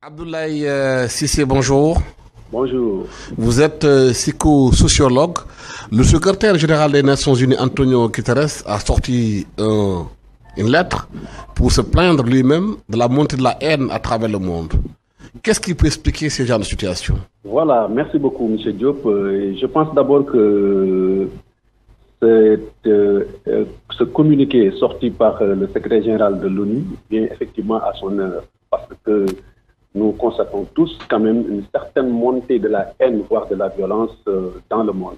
Abdoulaye Cissé, bonjour. Bonjour. Vous êtes psychosociologue. Le secrétaire général des Nations Unies, Antonio Guterres, a sorti une lettre pour se plaindre lui-même de la montée de la haine à travers le monde. Qu'est-ce qui peut expliquer ce genre de situation? Voilà, merci beaucoup, M. Diop. Je pense d'abord que ce communiqué sorti par le secrétaire général de l'ONU vient effectivement à son heure, parce que nous constatons tous quand même une certaine montée de la haine, voire de la violence dans le monde.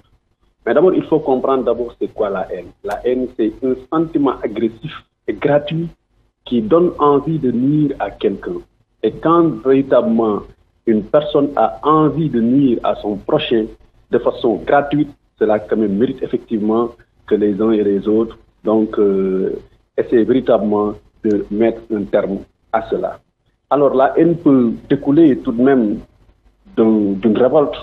Mais d'abord, il faut comprendre d'abord c'est quoi la haine. La haine, c'est un sentiment agressif et gratuit qui donne envie de nuire à quelqu'un. Et quand véritablement une personne a envie de nuire à son prochain de façon gratuite, cela quand même mérite effectivement que les uns et les autres essaient véritablement de mettre un terme à cela. Alors la haine peut découler tout de même d'une révolte.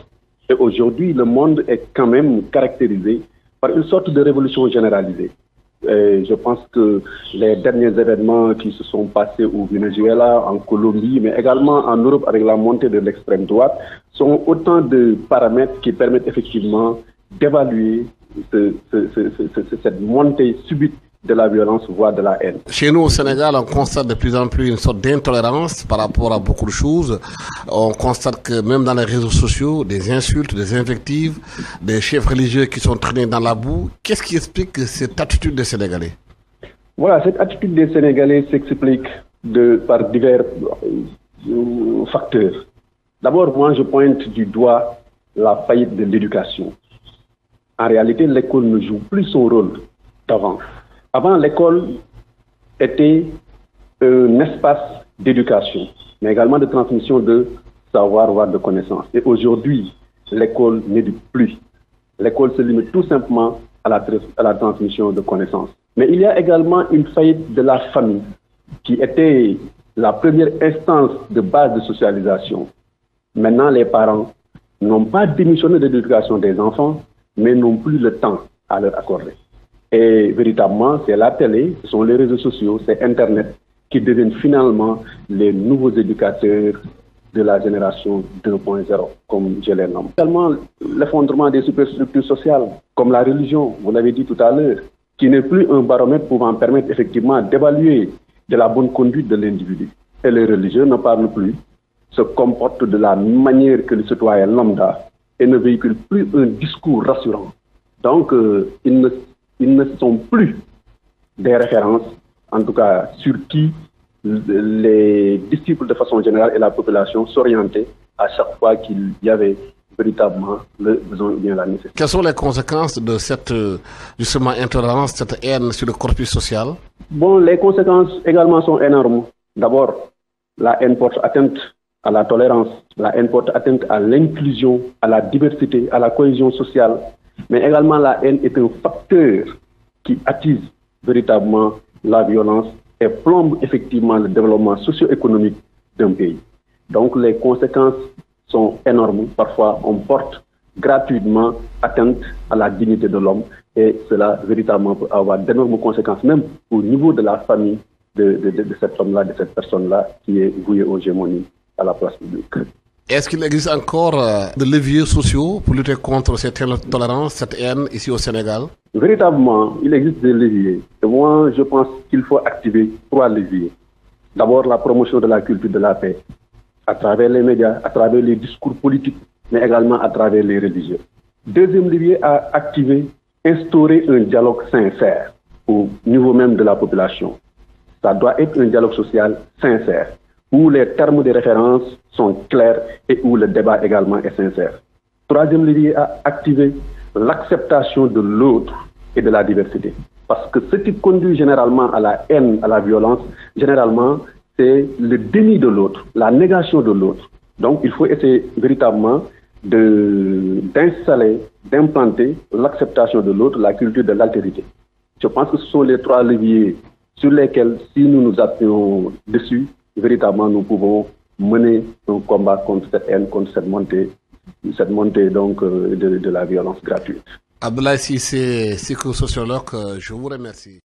Et aujourd'hui, le monde est quand même caractérisé par une sorte de révolution généralisée. Et je pense que les derniers événements qui se sont passés au Venezuela, en Colombie, mais également en Europe avec la montée de l'extrême droite, sont autant de paramètres qui permettent effectivement d'évaluer cette montée subite de la violence, voire de la haine. Chez nous au Sénégal, on constate de plus en plus une sorte d'intolérance par rapport à beaucoup de choses. On constate que même dans les réseaux sociaux, des insultes, des invectives, des chefs religieux qui sont traînés dans la boue. Qu'est-ce qui explique cette attitude des Sénégalais? Voilà, cette attitude des Sénégalais s'explique par divers facteurs. D'abord, moi, je pointe du doigt la faillite de l'éducation. En réalité, l'école ne joue plus son rôle d'avant. Avant, l'école était un espace d'éducation, mais également de transmission de savoir, voire de connaissances. Et aujourd'hui, l'école n'éduque plus. L'école se limite tout simplement à la transmission de connaissances. Mais il y a également une faillite de la famille, qui était la première instance de base de socialisation. Maintenant, les parents n'ont pas démissionné de l'éducation des enfants, mais n'ont plus le temps à leur accorder. Et véritablement, c'est la télé, ce sont les réseaux sociaux, c'est Internet qui deviennent finalement les nouveaux éducateurs de la génération 2.0, comme je les nomme. Également, l'effondrement des superstructures sociales, comme la religion, vous l'avez dit tout à l'heure, qui n'est plus un baromètre pouvant permettre effectivement d'évaluer de la bonne conduite de l'individu. Et les religieux ne parlent plus, se comportent de la manière que le citoyen lambda et ne véhiculent plus un discours rassurant. Donc, ils ne sont plus des références, en tout cas sur qui les disciples de façon générale et la population s'orientaient à chaque fois qu'il y avait véritablement le besoin ou bien la nécessité. Quelles sont les conséquences de cette justement intolérance, cette haine sur le corpus social? Bon, les conséquences également sont énormes. D'abord, la haine porte atteinte à la tolérance, la haine porte atteinte à l'inclusion, à la diversité, à la cohésion sociale. Mais également, la haine est un facteur qui attise véritablement la violence et plombe effectivement le développement socio-économique d'un pays. Donc, les conséquences sont énormes. Parfois, on porte gratuitement atteinte à la dignité de l'homme et cela véritablement peut avoir d'énormes conséquences, même au niveau de la famille de cet homme-là, de cette personne-là qui est vouée aux gémonies à la place publique. Est-ce qu'il existe encore des leviers sociaux pour lutter contre cette intolérance, cette haine ici au Sénégal? Véritablement, il existe des leviers. Et moi, je pense qu'il faut activer 3 leviers. D'abord, la promotion de la culture de la paix, à travers les médias, à travers les discours politiques, mais également à travers les religieux. Deuxième levier à activer, instaurer un dialogue sincère au niveau même de la population. Ça doit être un dialogue social sincère, où les termes de référence sont clairs et où le débat également est sincère. Troisième levier à activer, l'acceptation de l'autre et de la diversité. Parce que ce qui conduit généralement à la haine, à la violence, généralement, c'est le déni de l'autre, la négation de l'autre. Donc, il faut essayer véritablement d'installer, d'implanter l'acceptation de l'autre, la culture de l'altérité. Je pense que ce sont les 3 leviers sur lesquels, si nous nous appuyons dessus, véritablement, nous pouvons mener un combat contre cette haine, contre cette montée de la violence gratuite. Abdoulaye Cissé, psychosociologue, je vous remercie.